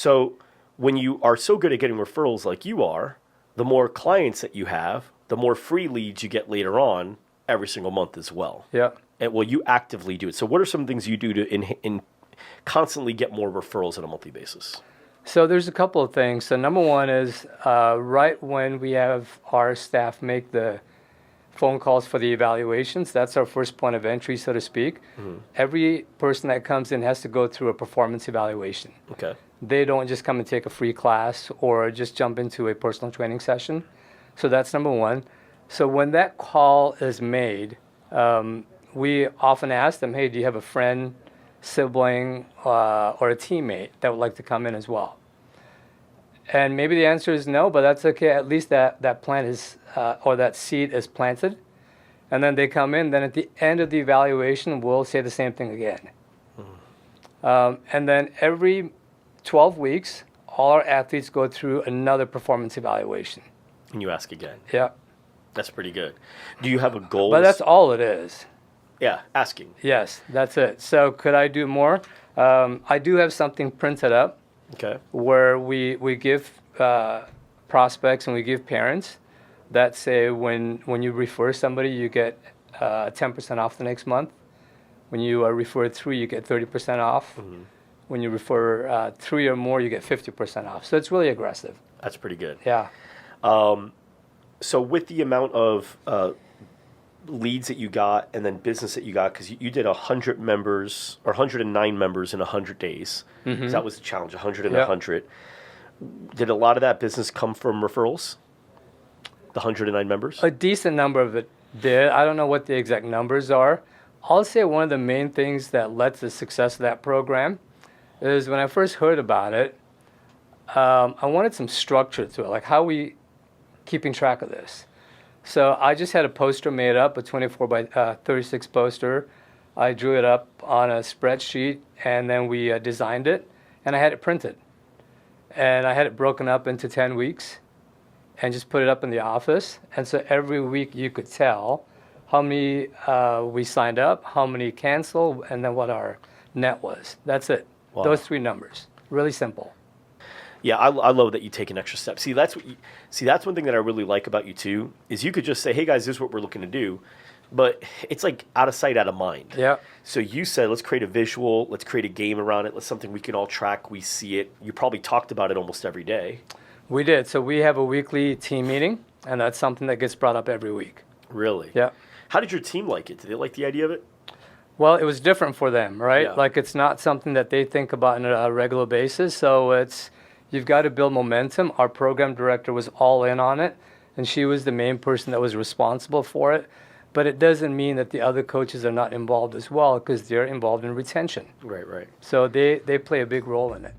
So when you are so good at getting referrals like you are, the more clients that you have, the more free leads you get later on every single month as well. Yeah. And well, you actively do it. So what are some things you do to constantly get more referrals on a monthly basis? So there's a couple of things. So number one is right when we have our staff make the phone calls for the evaluations, that's our first point of entry, so to speak. Mm-hmm. Every person that comes in has to go through a performance evaluation. Okay. They don't just come and take a free class or just jump into a personal training session. So that's number one. So when that call is made, we often ask them, hey, do you have a friend, sibling, or a teammate that would like to come in as well? And maybe the answer is no, but that's okay. At least that plant is, or that seed is planted. And then they come in. Then at the end of the evaluation, we'll say the same thing again. Mm-hmm. And then every 12 weeks, all our athletes go through another performance evaluation. And you ask again. Yeah. That's pretty good. Do you have a goal? But that's all it is. Yeah, asking. Yes, that's it. So could I do more? I do have something printed up. Okay. Where we give prospects and we give parents that say when you refer somebody, you get 10% off the next month. When you refer 3, you get 30% off. Mm-hmm. When you refer 3 or more, you get 50% off. So it's really aggressive. That's pretty good. Yeah. So with the amount of leads that you got and then business that you got, because you did 100 members or 109 members in 100 days. Mm-hmm. So that was the challenge, 100 and 100. Did a lot of that business come from referrals? The 109 members? A decent number of it did. I don't know what the exact numbers are. I'll say one of the main things that led to the success of that program is when I first heard about it, I wanted some structure to it, like how we keeping track of this. So I just had a poster made up, a 24 by 36 poster. I drew it up on a spreadsheet, and then we designed it, and I had it printed. And I had it broken up into 10 weeks and just put it up in the office. And so every week you could tell how many we signed up, how many canceled, and then what our net was. That's it. Wow. Those 3 numbers. Really simple. Yeah, I love that you take an extra step. See, that's one thing that I really like about you too, is you could just say, hey guys, this is what we're looking to do. But it's like out of sight, out of mind. Yeah. So you said, let's create a visual, let's create a game around it, let's something we can all track, we see it. You probably talked about it almost every day. We did. So we have a weekly team meeting, and that's something that gets brought up every week. Really? Yeah. How did your team like it? Did they like the idea of it? Well, it was different for them, right? Yeah. Like it's not something that they think about on a regular basis. So you've got to build momentum. Our program director was all in on it, and she was the main person that was responsible for it. But it doesn't mean that the other coaches are not involved as well, because they're involved in retention. Right. So they play a big role in it.